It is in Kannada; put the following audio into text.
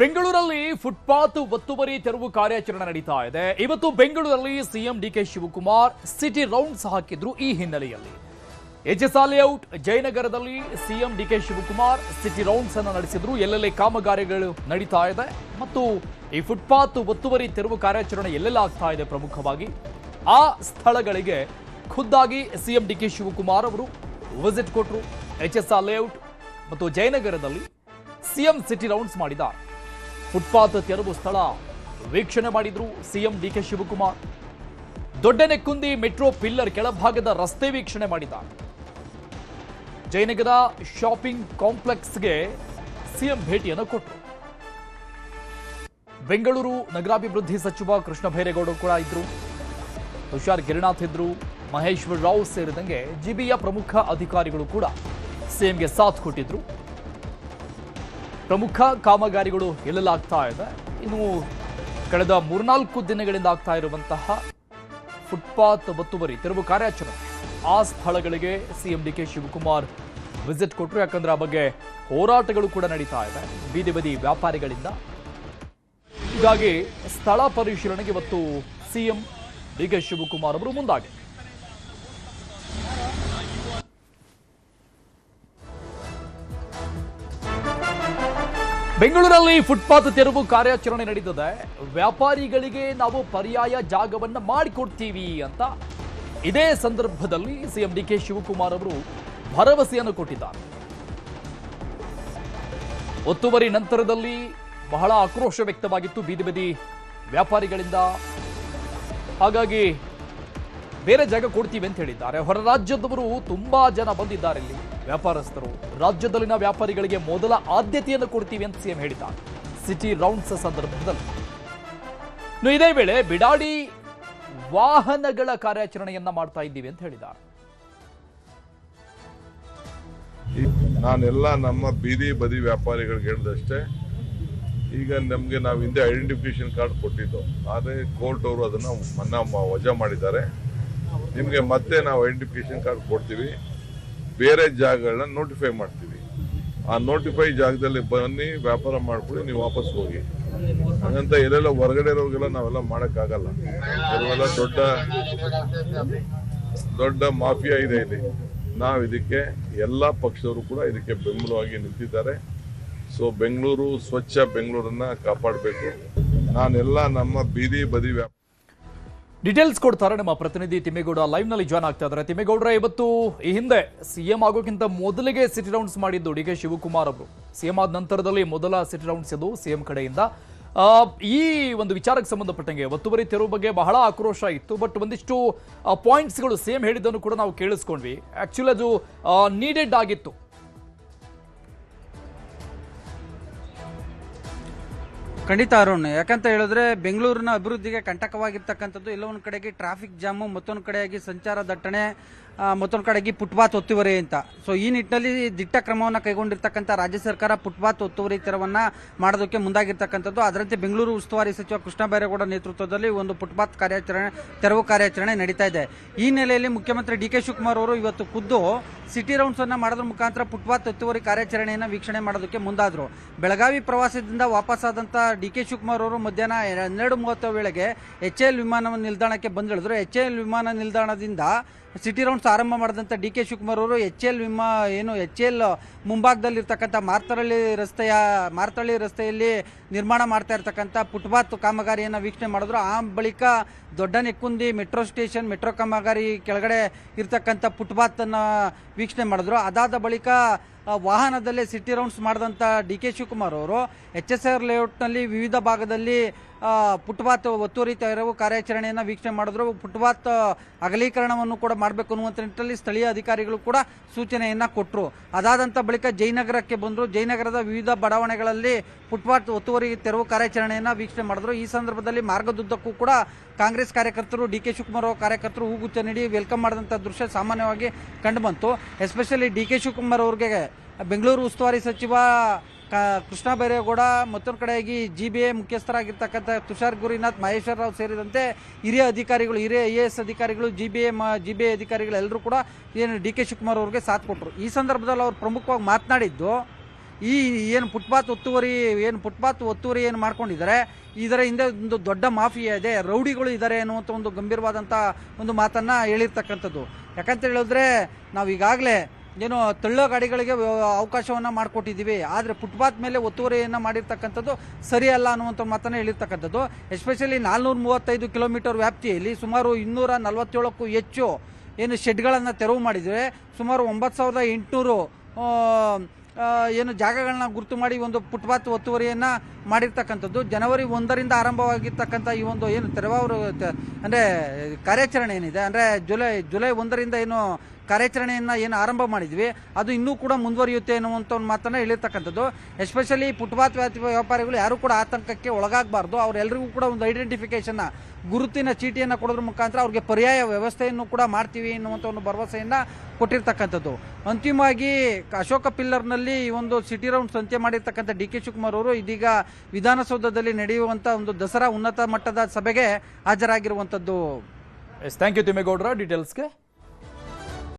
ಬೆಂಗಳೂರಲ್ಲಿ ಫುಟ್ಪಾತ್ ಒತ್ತುವರಿ ತೆರವು ಕಾರ್ಯಾಚರಣೆ ನಡೀತಾ ಇದೆ. ಇವತ್ತು ಬೆಂಗಳೂರಲ್ಲಿ CM DK Shivakumar city rounds ಹಾಕಿದ್ರು. ಈ ಹಿನ್ನೆಲೆಯಲ್ಲಿ ಎಚ್ಎಸ್ಆರ್ ಲೇಔಟ್ ಜಯನಗರದಲ್ಲಿ CM DK Shivakumar city rounds ಅನ್ನು ನಡೆಸಿದ್ರು. ಎಲ್ಲೆಲ್ಲಿ ಕಾಮಗಾರಿಗಳು ನಡೀತಾ ಇದೆ ಮತ್ತು ಈ ಫುಟ್ಪಾತ್ ಒತ್ತುವರಿ ತೆರವು ಕಾರ್ಯಾಚರಣೆ ಎಲ್ಲೆಲ್ಲ ಆಗ್ತಾ ಇದೆ ಪ್ರಮುಖವಾಗಿ ಆ ಸ್ಥಳಗಳಿಗೆ ಖುದ್ದಾಗಿ ಸಿಎಂ ಡಿಕೆ ಶಿವಕುಮಾರ್ ಅವರು ವಿಸಿಟ್ ಕೊಟ್ಟರು. ಎಚ್ಎಸ್ಆರ್ ಲೇಔಟ್ ಮತ್ತು ಜಯನಗರದಲ್ಲಿ ಸಿಎಂ ಸಿಟಿ ರೌಂಡ್ಸ್ ಮಾಡಿದ್ದಾರೆ. ಫುಟ್ಪಾತ್ ತೆರವು ಸ್ಥಳ ವೀಕ್ಷಣೆ ಮಾಡಿದ್ರು CM DK Shivakumar. Doddanekkundi metro pillar ಕೆಳಭಾಗದ ರಸ್ತೆ ವೀಕ್ಷಣೆ ಮಾಡಿದ್ದಾರೆ. ಜಯನಗರ ಶಾಪಿಂಗ್ ಕಾಂಪ್ಲೆಕ್ಸ್ಗೆ ಸಿಎಂ ಭೇಟಿಯನ್ನು ಕೊಟ್ಟರು. ಬೆಂಗಳೂರು ನಗರಾಭಿವೃದ್ಧಿ ಸಚಿವ ಕೃಷ್ಣ ಬೈರೇಗೌಡ ಕೂಡ ಇದ್ರು, ತುಷಾರ್ ಗಿರಿನಾಥ್ ಇದ್ರು, ಮಹೇಶ್ವರ್ ರಾವ್ ಸೇರಿದಂಗೆ ಜಿಬಿಯ ಪ್ರಮುಖ ಅಧಿಕಾರಿಗಳು ಕೂಡ ಸಿಎಂಗೆ ಸಾಥ್ ಕೊಟ್ಟಿದ್ರು. ಪ್ರಮುಖ ಕಾಮಗಾರಿಗಳು ಎಲ್ಲೆಲ್ಲಾಗ್ತಾ ಇದೆ, ಇನ್ನು ಕಳೆದ 3-4 ದಿನಗಳಿಂದ ಆಗ್ತಾ ಇರುವಂತಹ ಫುಟ್ಪಾತ್ ಒತ್ತುವರಿ ತೆರವು ಕಾರ್ಯಾಚರಣೆ ಆ ಸ್ಥಳಗಳಿಗೆ ಸಿಎಂ ಡಿಕೆ ಶಿವಕುಮಾರ್ ವಿಸಿಟ್ ಕೊಟ್ಟರು. ಯಾಕಂದ್ರೆ ಆ ಬಗ್ಗೆ ಹೋರಾಟಗಳು ಕೂಡ ನಡೀತಾ ಇದೆ ಬೀದಿ ಬದಿ ವ್ಯಾಪಾರಿಗಳಿಂದ. ಹೀಗಾಗಿ ಸ್ಥಳ ಪರಿಶೀಲನೆಗೆ ಇವತ್ತು ಸಿಎಂ ಡಿಕೆ ಶಿವಕುಮಾರ್ ಅವರು ಮುಂದಾಗಿ ಬೆಂಗಳೂರಲ್ಲಿ ಫುಟ್ಪಾತ್ ತೆರವು ಕಾರ್ಯಾಚರಣೆ ನಡೀತದೆ. ವ್ಯಾಪಾರಿಗಳಿಗೆ ನಾವು ಪರ್ಯಾಯ ಜಾಗವನ್ನು ಮಾಡಿಕೊಡ್ತೀವಿ ಅಂತ ಇದೇ ಸಂದರ್ಭದಲ್ಲಿ ಸಿಎಂ ಡಿಕೆ ಶಿವಕುಮಾರ್ ಅವರು ಭರವಸೆಯನ್ನು ಕೊಟ್ಟಿದ್ದಾರೆ. ಒತ್ತುವರಿ ನಂತರದಲ್ಲಿ ಬಹಳ ಆಕ್ರೋಶ ವ್ಯಕ್ತವಾಗಿತ್ತು ಬೀದಿ ಬದಿ ವ್ಯಾಪಾರಿಗಳಿಂದ. ಹಾಗಾಗಿ ಬೇರೆ ಜಾಗ ಕೊಡ್ತೀವಿ ಅಂತ ಹೇಳಿದ್ದಾರೆ. ಹೊರ ರಾಜ್ಯದವರು ತುಂಬಾ ಜನ ಬಂದಿದ್ದಾರೆ ಇಲ್ಲಿ ವ್ಯಾಪಾರಸ್ಥರು. ರಾಜ್ಯದಲ್ಲಿನ ವ್ಯಾಪಾರಿಗಳಿಗೆ ಮೊದಲ ಆದ್ಯತೆಯನ್ನು ಕೊಡ್ತೀವಿ ಅಂತ ಸಿಎಂ ಹೇಳಿದ್ದಾರೆ ಸಿಟಿ ರೌಂಡ್ಸ್ ಸಂದರ್ಭದಲ್ಲಿ. ಇದೇ ವೇಳೆ ಬಿಡಾಡಿ ವಾಹನಗಳ ಕಾರ್ಯಾಚರಣೆಯನ್ನ ಮಾಡ್ತಾ ಇದ್ದೀವಿ ಅಂತ ಹೇಳಿದ್ದಾರೆ. ನಾನೆಲ್ಲ ನಮ್ಮ ಬೀದಿ ಬದಿ ವ್ಯಾಪಾರಿಗಳಿಗೆ ಹೇಳಿದಷ್ಟೇ, ಈಗ ನಮ್ಗೆ ನಾವು ಹಿಂದೆ ಐಡೆಂಟಿಫಿಕೇಶನ್ ಕಾರ್ಡ್ ಕೊಟ್ಟಿದ್ದು, ಆದರೆ ಕೋರ್ಟ್ ಅವರು ಅದನ್ನ ಮನ್ನಾ ವಜಾ ಮಾಡಿದ್ದಾರೆ. ನಿಮ್ಗೆ ಮತ್ತೆ ನಾವು ಐಡೆಂಟಿಫಿಕೇಶನ್ ಕಾರ್ಡ್ ಕೊಡ್ತೀವಿ, ಬೇರೆ ಜಾಗಗಳನ್ನ ನೋಟಿಫೈ ಮಾಡ್ತೀವಿ. ಆ ನೋಟಿಫೈ ಜಾಗದಲ್ಲಿ ಬನ್ನಿ, ವ್ಯಾಪಾರ ಮಾಡ್ಕೊಳ್ಳಿ, ನೀವು ವಾಪಸ್ ಹೋಗಿ. ಹಾಗಂತ ಎಲ್ಲೆಲ್ಲ ಹೊರಗಡೆ ಇರೋರಿಗೆಲ್ಲ ನಾವೆಲ್ಲ ಮಾಡಕ್ಕಾಗಲ್ಲ. ಕೆಲವೆಲ್ಲ ದೊಡ್ಡ ಮಾಫಿಯಾ ಇದೆ ಇಲ್ಲಿ. ನಾವು ಇದಕ್ಕೆ ಎಲ್ಲ ಪಕ್ಷದವರು ಕೂಡ ಇದಕ್ಕೆ ಬೆಂಬಲವಾಗಿ ನಿಂತಿದ್ದಾರೆ. ಸೊ ಬೆಂಗಳೂರು ಸ್ವಚ್ಛ ಬೆಂಗಳೂರನ್ನ ಕಾಪಾಡಬೇಕು. ನಾನೆಲ್ಲ ನಮ್ಮ ಬೀದಿ ಬದಿ ಡೀಟೇಲ್ಸ್ ಕೊಡ್ತಾರೆ ನಮ್ಮ ಪ್ರತಿನಿಧಿ ತಿಮ್ಮೇಗೌಡ ಲೈವ್ ನಲ್ಲಿ ಜಾಯ್ನ್ ಆಗ್ತಾ ಇದ್ದಾರೆ. ತಿಮ್ಮೇಗೌಡ್ರೆ, ಇವತ್ತು ಈ ಹಿಂದೆ ಸಿಎಂ ಆಗೋಕ್ಕಿಂತ ಮೊದಲಿಗೆ ಸಿಟಿ ರೌಂಡ್ಸ್ ಮಾಡಿದ್ದು ಡಿಕೆ ಶಿವಕುಮಾರ್ ಅವರು. ಸಿಎಂ ಆದ ನಂತರದಲ್ಲಿ ಮೊದಲ ಸಿಟಿ ರೌಂಡ್ಸ್ ಇದು ಸಿಎಂ ಕಡೆಯಿಂದ. ಈ ಒಂದು ವಿಚಾರಕ್ಕೆ ಸಂಬಂಧಪಟ್ಟಂಗೆ ಒತ್ತುವರಿ ತೆರವು ಬಗ್ಗೆ ಬಹಳ ಆಕ್ರೋಶ ಇತ್ತು. ಬಟ್ ಒಂದಿಷ್ಟು ಪಾಯಿಂಟ್ಸ್ಗಳು ಸಿಎಂ ಹೇಳಿದ್ದನ್ನು ಕೂಡ ನಾವು ಕೇಳಿಸ್ಕೊಂಡ್ವಿ. ಆಕ್ಚುಲಿ ಅದು ನೀಡೆಡ್ ಆಗಿತ್ತು. ಖಂಡಿತ ಅರುಣ್, ಯಾಕಂತ ಹೇಳಿದ್ರೆ ಬೆಂಗಳೂರಿನ ಅಭಿವೃದ್ಧಿಗೆ ಕಂಟಕವಾಗಿರ್ತಕ್ಕಂಥದ್ದು ಎಲ್ಲ ಒಂದು ಕಡೆಗೆ ಟ್ರಾಫಿಕ್ ಜಾಮು, ಮತ್ತೊಂದು ಕಡೆಯಾಗಿ ಸಂಚಾರ ದಟ್ಟಣೆ, ಮತ್ತೊಂದು ಕಡೆಗೆ ಫುಟ್ಪಾತ್ ಒತ್ತುವರಿ ಅಂತ. ಸೊ ಈ ನಿಟ್ಟಿನಲ್ಲಿ ದಿಟ್ಟ ಕ್ರಮವನ್ನು ಕೈಗೊಂಡಿರ್ತಕ್ಕಂಥ ರಾಜ್ಯ ಸರ್ಕಾರ ಫುಟ್ಪಾತ್ ಒತ್ತುವರಿ ತೆರವನ್ನ ಮಾಡೋದಕ್ಕೆ ಮುಂದಾಗಿರ್ತಕ್ಕಂಥದ್ದು. ಅದರಂತೆ ಬೆಂಗಳೂರು ಉಸ್ತುವಾರಿ ಸಚಿವ ಕೃಷ್ಣ ಬೈರೇಗೌಡ ನೇತೃತ್ವದಲ್ಲಿ ಒಂದು ಫುಟ್ಪಾತ್ ತೆರವು ಕಾರ್ಯಾಚರಣೆ ನಡೀತಾ ಇದೆ. ಈ ಹಿನ್ನೆಲೆಯಲ್ಲಿ ಮುಖ್ಯಮಂತ್ರಿ ಡಿಕೆ ಶಿವಕುಮಾರ್ ಅವರು ಇವತ್ತು ಖುದ್ದು ಸಿಟಿ ರೌಂಡ್ಸ್ ಅನ್ನ ಮಾಡೋದ್ರ ಮುಖಾಂತರ ಫುಟ್ಪಾತ್ ಒತ್ತುವರಿ ಕಾರ್ಯಾಚರಣೆಯನ್ನು ವೀಕ್ಷಣೆ ಮಾಡೋದಕ್ಕೆ ಮುಂದಾದ್ರು. ಬೆಳಗಾವಿ ಪ್ರವಾಸದಿಂದ ವಾಪಸ್ಸಾದಂತ ಡಿಕೆ ಶಿವಕುಮಾರ್ ಅವರು ಮಧ್ಯಾಹ್ನ 12:30 ವೇಳೆಗೆ HAL ವಿಮಾನ ನಿಲ್ದಾಣಕ್ಕೆ ಬಂದಿಳಿದ್ರು. HAL ವಿಮಾನ ನಿಲ್ದಾಣದಿಂದ ಸಿಟಿ ರೌಂಡ್ಸ್ ಆರಂಭ ಮಾಡಿದಂಥ ಡಿಕೆ ಶಿವಕುಮಾರ್ ಅವರು HAL ಮುಂಭಾಗದಲ್ಲಿರ್ತಕ್ಕಂಥ ಮಾರ್ತಳ್ಳಿ ರಸ್ತೆಯಲ್ಲಿ ನಿರ್ಮಾಣ ಮಾಡ್ತಾ ಇರ್ತಕ್ಕಂಥ ಫುಟ್ಪಾತ್ ಕಾಮಗಾರಿಯನ್ನು ವೀಕ್ಷಣೆ ಮಾಡಿದ್ರು. ಆ ಬಳಿಕ ದೊಡ್ಡನೆಕ್ಕುಂದಿ ಮೆಟ್ರೋ ಕಾಮಗಾರಿ ಕೆಳಗಡೆ ಇರ್ತಕ್ಕಂಥ ಫುಟ್ಪಾತ್ ಅನ್ನ ವೀಕ್ಷಣೆ ಮಾಡಿದ್ರು. ಅದಾದ ಬಳಿಕ ವಾಹನದಲ್ಲೇ ಸಿಟಿ ರೌಂಡ್ಸ್ ಮಾಡಿದಂಥ ಡಿಕೆ ಶಿವಕುಮಾರ್ ಅವರು HSR ಲೇಔಟ್ನಲ್ಲಿ ವಿವಿಧ ಭಾಗದಲ್ಲಿ ಫುಟ್ಪಾತ್ ಒತ್ತುವರಿ ತೆರವು ಕಾರ್ಯಾಚರಣೆಯನ್ನು ವೀಕ್ಷಣೆ ಮಾಡಿದ್ರು. ಫುಟ್ಪಾತ್ ಅಗಲೀಕರಣವನ್ನು ಕೂಡ ಮಾಡಬೇಕು ಅನ್ನುವಂಥ ನಿಟ್ಟಿನಲ್ಲಿ ಸ್ಥಳೀಯ ಅಧಿಕಾರಿಗಳು ಕೂಡ ಸೂಚನೆಯನ್ನ ಕೊಟ್ಟರು. ಅದಾದಂಥ ಬಳಿಕ ಜಯನಗರಕ್ಕೆ ಬಂದರು. ಜಯನಗರದ ವಿವಿಧ ಬಡಾವಣೆಗಳಲ್ಲಿ ಫುಟ್ಪಾತ್ ಒತ್ತುವರಿ ತೆರವು ಕಾರ್ಯಾಚರಣೆಯನ್ನು ವೀಕ್ಷಣೆ ಮಾಡಿದ್ರು. ಈ ಸಂದರ್ಭದಲ್ಲಿ ಮಾರ್ಗದುದ್ದಕ್ಕೂ ಕೂಡ ಕಾಂಗ್ರೆಸ್ ಕಾರ್ಯಕರ್ತರು, ಡಿಕೆ ಶಿವಕುಮಾರ್ ಅವರ ಕಾರ್ಯಕರ್ತರು ಹೂಗುಚ್ಛ ನೀಡಿ ವೆಲ್ಕಮ್ ಮಾಡಿದಂಥ ದೃಶ್ಯ ಸಾಮಾನ್ಯವಾಗಿ ಕಂಡುಬಂತು. ಎಸ್ಪೆಷಲಿ ಡಿಕೆ ಶಿವಕುಮಾರ್ ಅವರಿಗೆ ಬೆಂಗಳೂರು ಉಸ್ತುವಾರಿ ಸಚಿವ ಕೃಷ್ಣ ಬೈರೇಗೌಡ, ಮತ್ತೊಂದು ಕಡೆಯಾಗಿ GBA ಮುಖ್ಯಸ್ಥರಾಗಿರ್ತಕ್ಕಂಥ ತುಷಾರ್ ಗಿರಿನಾಥ್, ಮಹೇಶ್ವರ್ ರಾವ್ ಸೇರಿದಂತೆ ಹಿರಿಯ ಅಧಿಕಾರಿಗಳು, ಹಿರಿಯ IAS ಅಧಿಕಾರಿಗಳು, GBA ಅಧಿಕಾರಿಗಳು ಎಲ್ಲರೂ ಕೂಡ ಡಿ ಕೆ ಶಿವಕುಮಾರ್ ಅವರಿಗೆ ಸಾಥ್ ಕೊಟ್ಟರು. ಈ ಸಂದರ್ಭದಲ್ಲಿ ಅವರು ಪ್ರಮುಖವಾಗಿ ಮಾತನಾಡಿದ್ದು, ಈ ಏನು ಫುಟ್ಪಾತ್ ಒತ್ತುವರಿ ಏನು ಮಾಡ್ಕೊಂಡಿದ್ದಾರೆ, ಇದರ ಹಿಂದೆ ಒಂದು ದೊಡ್ಡ ಮಾಫಿಯಾ ಇದೆ, ರೌಡಿಗಳು ಇದ್ದಾರೆ ಅನ್ನುವಂಥ ಒಂದು ಗಂಭೀರವಾದಂಥ ಒಂದು ಮಾತನ್ನು ಹೇಳಿರ್ತಕ್ಕಂಥದ್ದು. ಯಾಕಂತ ಹೇಳಿದ್ರೆ ನಾವು ಈಗಾಗಲೇ ಏನು ತಳ್ಳೋ ಗಾಡಿಗಳಿಗೆ ಅವಕಾಶವನ್ನು ಮಾಡಿಕೊಟ್ಟಿದ್ದೀವಿ, ಆದರೆ ಫುಟ್ಪಾತ್ ಮೇಲೆ ಒತ್ತುವರಿಯನ್ನು ಮಾಡಿರ್ತಕ್ಕಂಥದ್ದು ಸರಿಯಲ್ಲ ಅನ್ನುವಂಥ ಮಾತನ್ನು ಹೇಳಿರ್ತಕ್ಕಂಥದ್ದು. ಎಸ್ಪೆಷಲಿ 435 ಕಿಲೋಮೀಟರ್ ವ್ಯಾಪ್ತಿಯಲ್ಲಿ ಸುಮಾರು 247ಕ್ಕೂ ಹೆಚ್ಚು ಏನು ಶೆಡ್ಗಳನ್ನು ತೆರವು ಮಾಡಿದರೆ, ಸುಮಾರು 9800 ಏನು ಜಾಗಗಳನ್ನ ಗುರುತು ಮಾಡಿ ಒಂದು ಫುಟ್ಪಾತ್ ಒತ್ತುವರಿಯನ್ನು ಮಾಡಿರ್ತಕ್ಕಂಥದ್ದು. ಜನವರಿ 1ರಿಂದ ಆರಂಭವಾಗಿರ್ತಕ್ಕಂಥ ಈ ಒಂದು ಏನು ತೆರವು ಅಂದರೆ ಕಾರ್ಯಾಚರಣೆ ಏನಿದೆ, ಅಂದರೆ ಜುಲೈ 1ರಿಂದ ಏನು ಕಾರ್ಯಾಚರಣೆಯನ್ನು ಏನು ಆರಂಭ ಮಾಡಿದ್ವಿ ಅದು ಇನ್ನೂ ಕೂಡ ಮುಂದುವರಿಯುತ್ತೆ ಅನ್ನುವಂಥ ಒಂದು ಮಾತನ್ನು ಹೇಳಿರ್ತಕ್ಕಂಥದ್ದು. ಎಸ್ಪೆಷಲಿ ಫುಟ್ಪಾತ್ ವ್ಯಾಪಾರಿಗಳು ಯಾರೂ ಕೂಡ ಆತಂಕಕ್ಕೆ ಒಳಗಾಗಬಾರ್ದು. ಅವರೆಲ್ಲರಿಗೂ ಕೂಡ ಒಂದು ಐಡೆಂಟಿಫಿಕೇಷನ್ನ ಗುರುತಿನ ಚೀಟಿಯನ್ನು ಕೊಡೋದ್ರ ಮುಖಾಂತರ ಅವ್ರಿಗೆ ಪರ್ಯಾಯ ವ್ಯವಸ್ಥೆಯನ್ನು ಕೂಡ ಮಾಡ್ತೀವಿ ಎನ್ನುವಂಥ ಒಂದು ಭರವಸೆಯನ್ನು ಕೊಟ್ಟಿರ್ತಕ್ಕಂಥದ್ದು. ಅಂತಿಮವಾಗಿ ಅಶೋಕ ಪಿಲ್ಲರ್ನಲ್ಲಿ ಈ ಒಂದು ಸಿಟಿ ರೌಂಡ್ಸ್ ಅಂತ್ಯ ಮಾಡಿರ್ತಕ್ಕಂಥ ಡಿ ಕೆ ಶಿವಕುಮಾರ್ ಅವರು ಇದೀಗ ವಿಧಾನಸೌಧದಲ್ಲಿ ನಡೆಯುವಂಥ ಒಂದು ದಸರಾ ಉನ್ನತ ಮಟ್ಟದ ಸಭೆಗೆ ಹಾಜರಾಗಿರುವಂಥದ್ದು. Thank you ತಿಮ್ಮೇಗೌಡರ ಡೀಟೇಲ್ಸ್ಗೆ.